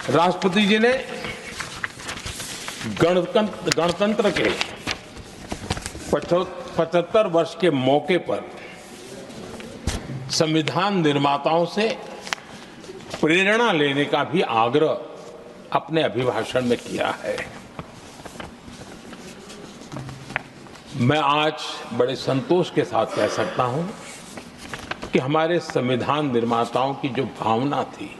राष्ट्रपति जी ने गणतंत्र के 75 वर्ष के मौके पर संविधान निर्माताओं से प्रेरणा लेने का भी आग्रह अपने अभिभाषण में किया है। मैं आज बड़े संतोष के साथ कह सकता हूं कि हमारे संविधान निर्माताओं की जो भावना थी,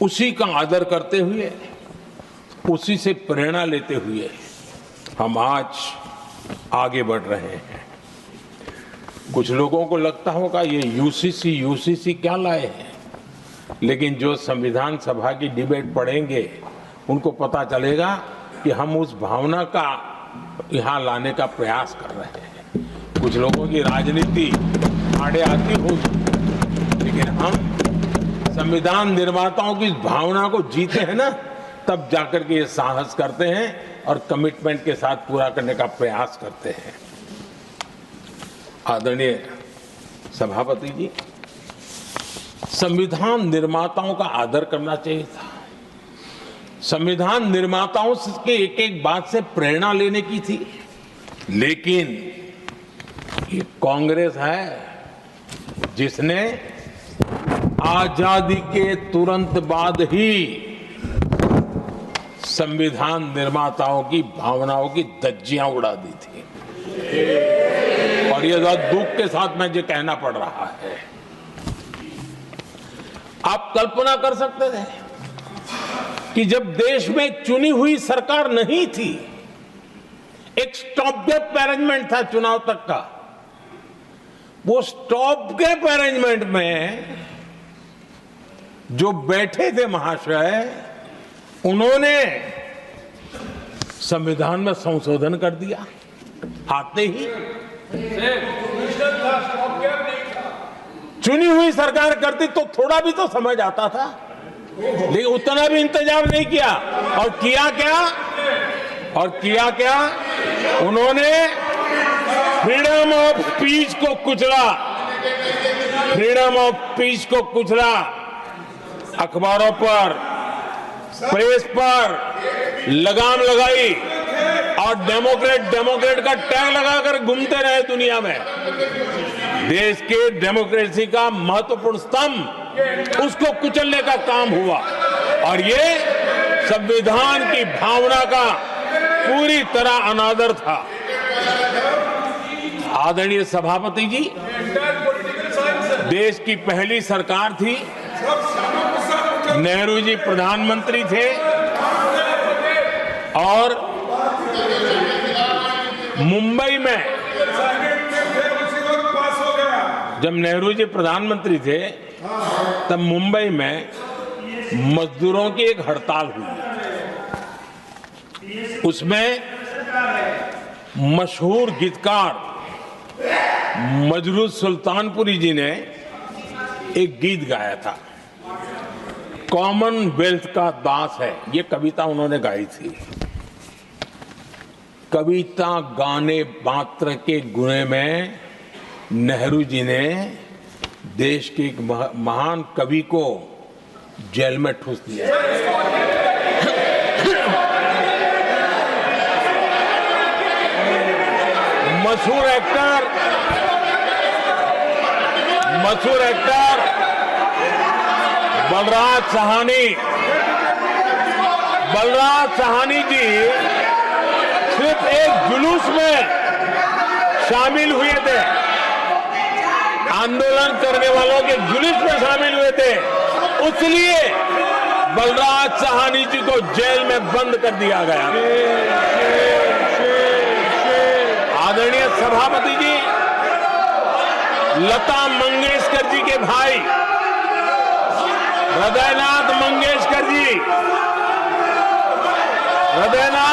उसी का आदर करते हुए, उसी से प्रेरणा लेते हुए हम आज आगे बढ़ रहे हैं। कुछ लोगों को लगता होगा ये यूसीसी क्या लाए हैं, लेकिन जो संविधान सभा की डिबेट पढ़ेंगे उनको पता चलेगा कि हम उस भावना का यहाँ लाने का प्रयास कर रहे हैं। कुछ लोगों की राजनीति आड़े आती होगी, लेकिन हम संविधान निर्माताओं की इस भावना को जीते हैं ना, तब जाकर के ये साहस करते हैं और कमिटमेंट के साथ पूरा करने का प्रयास करते हैं। आदरणीय सभापति जी, संविधान निर्माताओं का आदर करना चाहिए था। संविधान निर्माताओं के एक एक बात से प्रेरणा लेने की थी, लेकिन ये कांग्रेस है जिसने आजादी के तुरंत बाद ही संविधान निर्माताओं की भावनाओं की धज्जियां उड़ा दी थी। और ये दुख के साथ मैं ये कहना पड़ रहा है। आप कल्पना कर सकते थे कि जब देश में चुनी हुई सरकार नहीं थी, एक स्टॉप गैप अरेंजमेंट था चुनाव तक का, वो स्टॉप गैप अरेंजमेंट में जो बैठे थे महाशय, उन्होंने संविधान में संशोधन कर दिया आते ही। चुनी हुई सरकार करती तो थोड़ा भी तो समझ आता था, लेकिन उतना भी इंतजाम नहीं किया। और किया क्या उन्होंने फ्रीडम ऑफ स्पीच को कुचला। अखबारों पर, प्रेस पर लगाम लगाई और डेमोक्रेट का टैग लगाकर घूमते रहे दुनिया में। देश के डेमोक्रेसी का महत्वपूर्ण स्तंभ, उसको कुचलने का काम हुआ। और ये संविधान की भावना का पूरी तरह अनादर था। आदरणीय सभापति जी, देश की पहली सरकार थी, नेहरू जी प्रधानमंत्री थे, और मुंबई में जब नेहरू जी प्रधानमंत्री थे, तब मुंबई में मजदूरों की एक हड़ताल हुई। उसमें मशहूर गीतकार मजरूह सुल्तानपुरी जी ने एक गीत गाया था, कॉमनवेल्थ का दास है। ये कविता उन्होंने गाई थी। कविता गाने मात्र के गुणे में नेहरू जी ने देश के एक महान कवि को जेल में ठूस दिया। मशहूर एक्टर बलराज साहनी जी सिर्फ एक जुलूस में शामिल हुए थे, आंदोलन करने वालों के जुलूस में शामिल हुए थे, इसलिए बलराज साहनी जी को जेल में बंद कर दिया गया। आदरणीय सभापति जी, लता मंगेशकर जी के भाई हृदयनाथ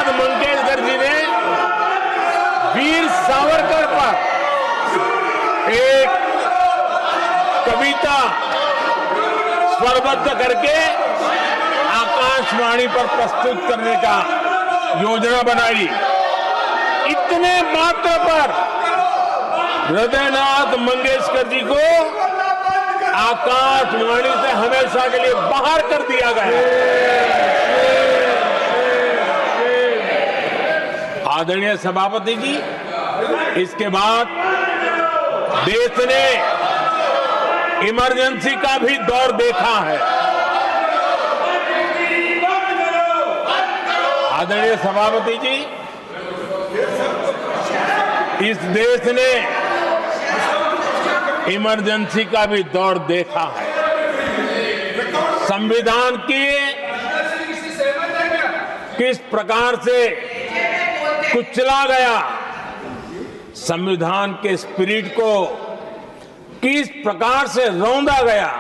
मंगेशकर जी ने वीर सावरकर पर एक कविता स्वरबद्ध करके आकाशवाणी पर प्रस्तुत करने का योजना बनाई। इतने मात्र पर हृदयनाथ मंगेशकर जी को आकाशवाणी से हमेशा के लिए बाहर कर दिया गया। आदरणीय सभापति जी, इसके बाद देश ने इमरजेंसी का भी दौर देखा है। आदरणीय सभापति जी, इस देश ने इमरजेंसी का भी दौर देखा है। संविधान की किस प्रकार से कुचला गया, संविधान के स्पिरिट को किस प्रकार से रौंदा गया,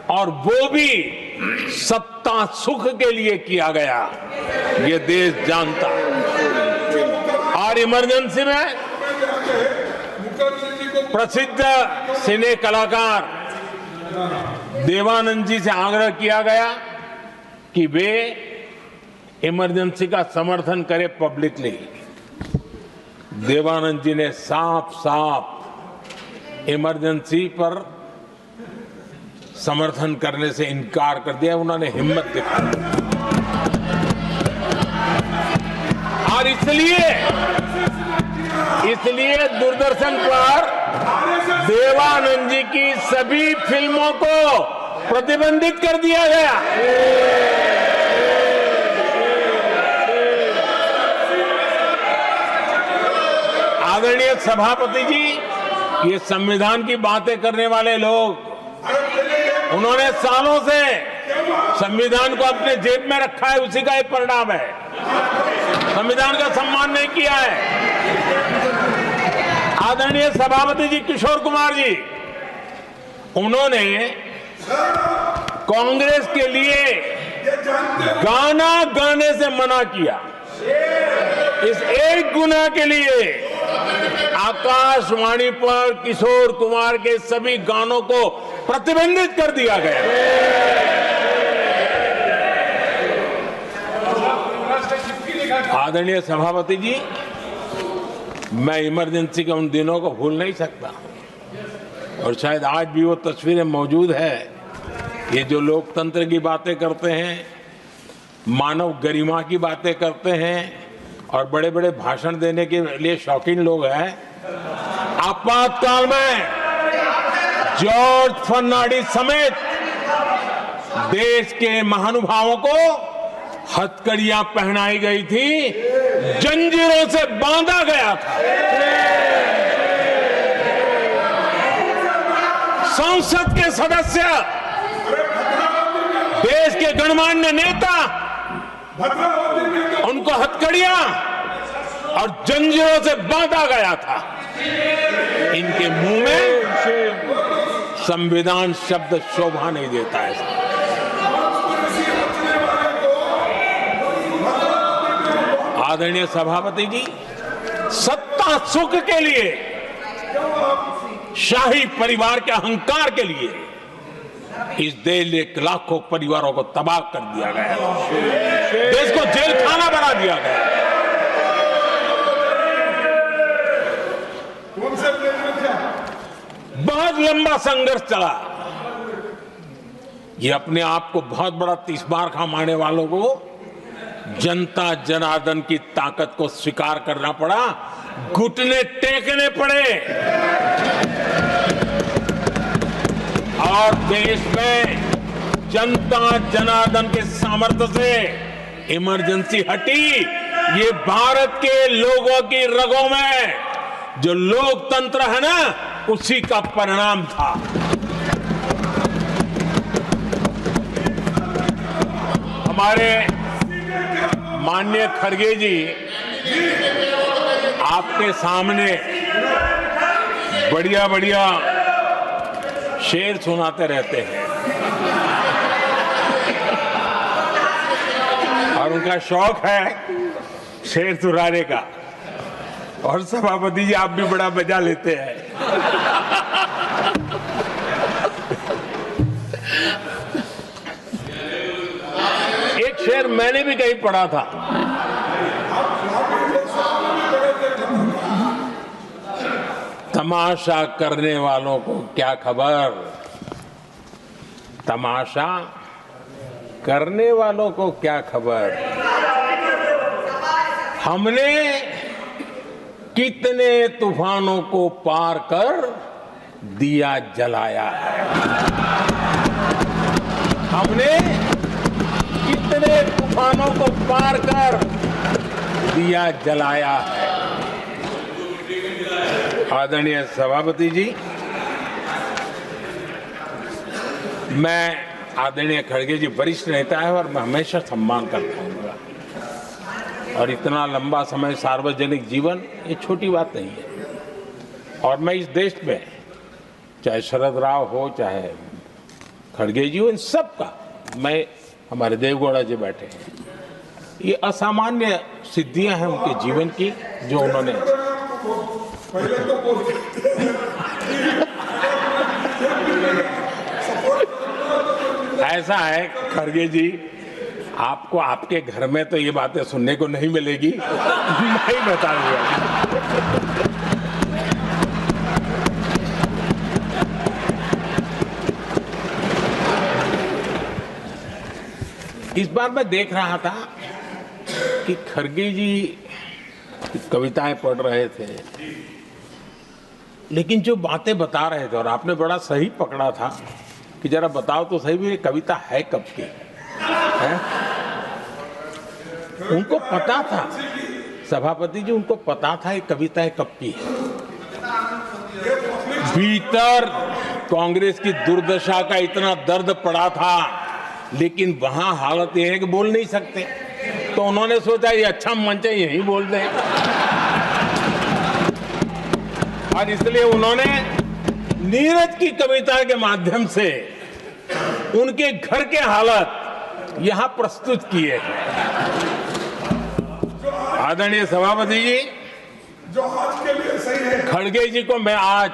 और वो भी सत्ता सुख के लिए किया गया, ये देश जानता है। और इमरजेंसी में प्रसिद्ध सिने कलाकार देवानंद जी से आग्रह किया गया कि वे इमरजेंसी का समर्थन करें पब्लिकली। देवानंद जी ने साफ साफ इमरजेंसी पर समर्थन करने से इनकार कर दिया। उन्होंने हिम्मत दिखाई, और इसलिए दूरदर्शन पर देवानंद जी की सभी फिल्मों को प्रतिबंधित कर दिया गया। आदरणीय सभापति जी, ये संविधान की बातें करने वाले लोग, उन्होंने सालों से संविधान को अपने जेब में रखा है, उसी का एक परिणाम है। संविधान का सम्मान नहीं किया है। आदरणीय सभापति जी किशोर कुमार जी, उन्होंने कांग्रेस के लिए गाना गाने से मना किया। इस एक गुनाह के लिए आकाशवाणी पर किशोर कुमार के सभी गानों को प्रतिबंधित कर दिया गया। आदरणीय सभापति जी, मैं इमरजेंसी के उन दिनों को भूल नहीं सकता, और शायद आज भी वो तस्वीरें मौजूद है। ये जो लोकतंत्र की बातें करते हैं, मानव गरिमा की बातें करते हैं, और बड़े बड़े भाषण देने के लिए शौकीन लोग हैं, आपातकाल में जॉर्ज फर्नांडिस समेत देश के महानुभावों को हथकड़ियां पहनाई गई थी, जंजीरों से बांधा गया था। संसद के सदस्य, देश के गणमान्य नेता, उनको हथकड़ियां और जंजीरों से बांधा गया था। इनके मुंह में संविधान शब्द शोभा नहीं देता है। आदरणीय सभापति जी, सत्ता सुख के लिए, शाही परिवार के अहंकार के लिए इस देश के लाखों परिवारों को तबाह कर दिया गया, देश को जेल खाना बना दिया गया। बहुत लंबा संघर्ष चला। ये अपने आप को बहुत बड़ा तीसमार खा मारने वालों को जनता जनार्दन की ताकत को स्वीकार करना पड़ा, घुटने टेकने पड़े, और देश में जनता जनार्दन के सामर्थ्य से इमरजेंसी हटी। ये भारत के लोगों की रगों में जो लोकतंत्र है ना, उसी का परिणाम था। हमारे माननीय खड़गे जी आपके सामने बढ़िया बढ़िया शेर सुनाते रहते हैं, और उनका शौक है शेर सुनाने का। और सभापति जी, आप भी बड़ा मजा लेते हैं। एक शेर मैंने भी कहीं पढ़ा था, तमाशा करने वालों को क्या खबर, तमाशा करने वालों को क्या खबर। हमने कितने तूफानों को पार कर दिया जलाया है। हमने कितने तूफानों को पार कर दिया जलाया है। आदरणीय सभापति जी, मैं आदरणीय खड़गे जी वरिष्ठ नेता है और मैं हमेशा सम्मान करता हूँ, और इतना लंबा समय सार्वजनिक जीवन ये छोटी बात नहीं है। और मैं इस देश में चाहे शरद राव हो चाहे खड़गे जी हो, इन सब का मैं, हमारे देवगौड़ा जी बैठे हैं, ये असामान्य सिद्धियां हैं उनके जीवन की जो उन्होंने ऐसा है खड़गे जी, आपको आपके घर में तो ये बातें सुनने को नहीं मिलेगी, मैं ही बताऊंगा। इस बार मैं देख रहा था कि खड़गे जी कविताएं पढ़ रहे थे, लेकिन जो बातें बता रहे थे, और आपने बड़ा सही पकड़ा था कि जरा बताओ तो सही भी ये कविता है कब की है? उनको पता था, सभापति जी, उनको पता था ये कविता कब की है। भीतर कांग्रेस की दुर्दशा का इतना दर्द पड़ा था, लेकिन वहां हालत यह है कि बोल नहीं सकते, तो उन्होंने सोचा ये अच्छा मंच है, यही बोल दें, और इसलिए उन्होंने नीरज की कविता के माध्यम से उनके घर के हालात यहां प्रस्तुत किए हैं। आदरणीय सभापति जी, जो आज के लिए सही है, खड़गे जी को मैं आज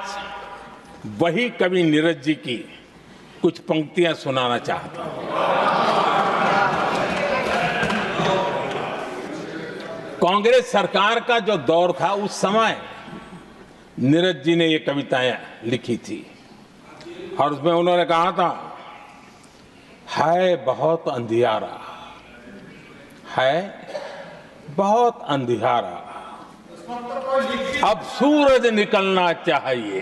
वही कवि नीरज जी की कुछ पंक्तियां सुनाना चाहता हूं। कांग्रेस सरकार का जो दौर था उस समय नीरज जी ने ये कविताएं लिखी थी, और उसमें उन्होंने कहा था, है बहुत अंधियारा, है बहुत अंधियारा, अब सूरज निकलना चाहिए,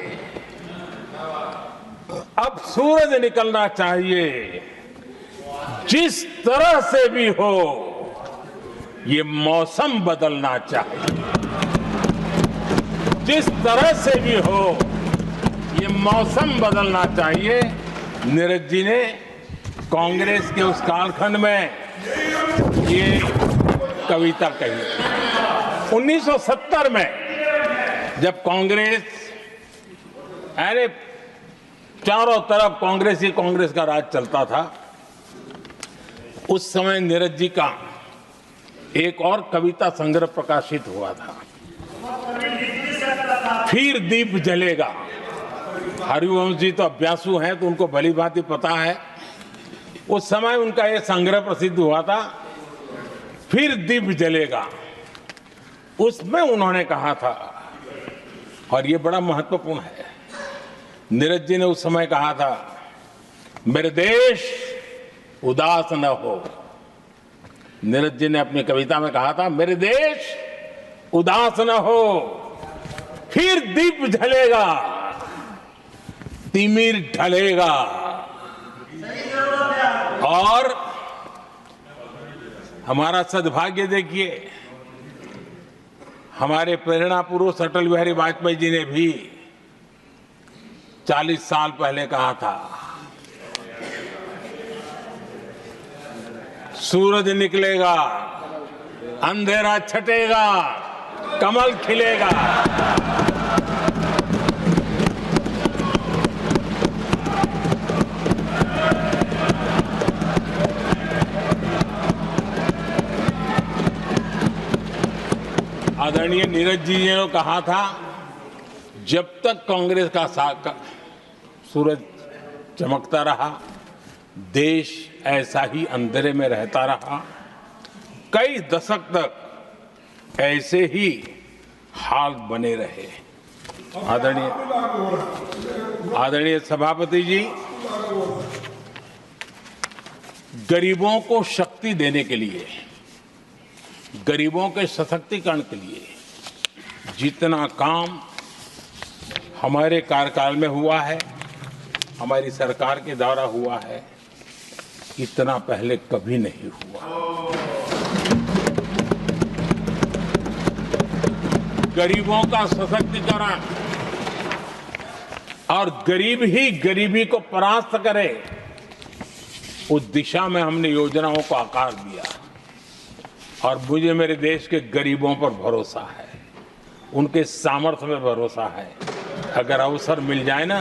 अब सूरज निकलना चाहिए, जिस तरह से भी हो ये मौसम बदलना चाहिए, जिस तरह से भी हो ये मौसम बदलना चाहिए। नीरज जी ने कांग्रेस के उस कालखंड में ये कविता कही। 1970 में जब कांग्रेस, अरे चारों तरफ कांग्रेस ही कांग्रेस का राज चलता था, उस समय नीरज जी का एक और कविता संग्रह प्रकाशित हुआ था, फिर दीप जलेगा। हरिवंश जी तो अभ्यासु हैं तो उनको भली भांति पता है, उस समय उनका यह संग्रह प्रसिद्ध हुआ था, फिर दीप जलेगा। उसमें उन्होंने कहा था, और ये बड़ा महत्वपूर्ण है, नीरज जी ने उस समय कहा था, मेरे देश उदास न हो। नीरज जी ने अपनी कविता में कहा था, मेरे देश उदास न हो, फिर दीप जलेगा, तिमिर ढलेगा। और हमारा सद्भाग्य देखिए, हमारे प्रेरणा पुरुष अटल बिहारी वाजपेयी जी ने भी 40 साल पहले कहा था, सूरज निकलेगा, अंधेरा छटेगा, कमल खिलेगा। आदरणीय नीरज जी ने कहा था, जब तक कांग्रेस का सूरज चमकता रहा, देश ऐसा ही अंधेरे में रहता रहा। कई दशक तक ऐसे ही हाल बने रहे। आदरणीय सभापति जी, गरीबों को शक्ति देने के लिए, गरीबों के सशक्तिकरण के लिए जितना काम हमारे कार्यकाल में हुआ है, हमारी सरकार के द्वारा हुआ है, इतना पहले कभी नहीं हुआ। गरीबों का सशक्तिकरण और गरीब ही गरीबी को परास्त करे, उस दिशा में हमने योजनाओं को आकार दिया। और मुझे मेरे देश के गरीबों पर भरोसा है, उनके सामर्थ्य में भरोसा है। अगर अवसर मिल जाए ना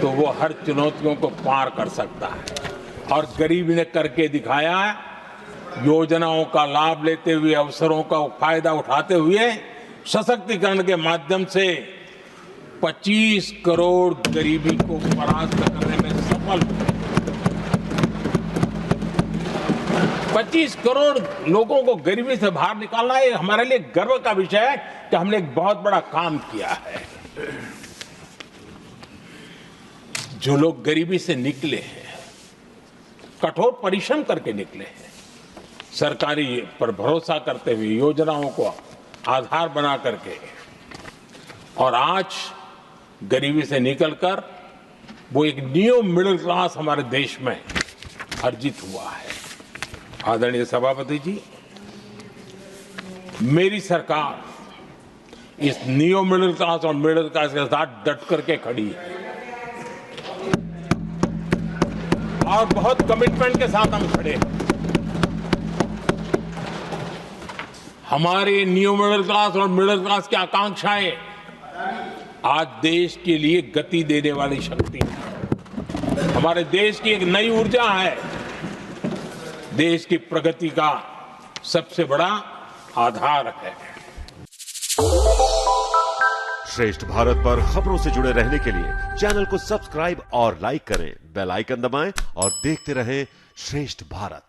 तो वो हर चुनौतियों को पार कर सकता है। और गरीब ने करके दिखाया, योजनाओं का लाभ लेते हुए, अवसरों का फायदा उठाते हुए, सशक्तिकरण के माध्यम से 25 करोड़ गरीबी को परास्त करने में सफल हुए। 25 करोड़ लोगों को गरीबी से बाहर निकालना ये हमारे लिए गर्व का विषय है कि हमने एक बहुत बड़ा काम किया है। जो लोग गरीबी से निकले हैं, कठोर परिश्रम करके निकले हैं, सरकारी पर भरोसा करते हुए, योजनाओं को आधार बना करके, और आज गरीबी से निकलकर वो एक न्यू मिडिल क्लास हमारे देश में अर्जित हुआ है। आदरणीय सभापति जी, मेरी सरकार इस न्यू मिडिल क्लास और मिडिल क्लास के साथ डट करके खड़ी है और बहुत कमिटमेंट के साथ हम खड़े हैं। हमारे न्यू मिडिल क्लास और मिडिल क्लास की आकांक्षाएं आज देश के लिए गति देने वाली शक्ति है। हमारे देश की एक नई ऊर्जा है, देश की प्रगति का सबसे बड़ा आधार है। श्रेष्ठ भारत पर खबरों से जुड़े रहने के लिए चैनल को सब्सक्राइब और लाइक करें, बेल आइकन दबाएं और देखते रहें श्रेष्ठ भारत।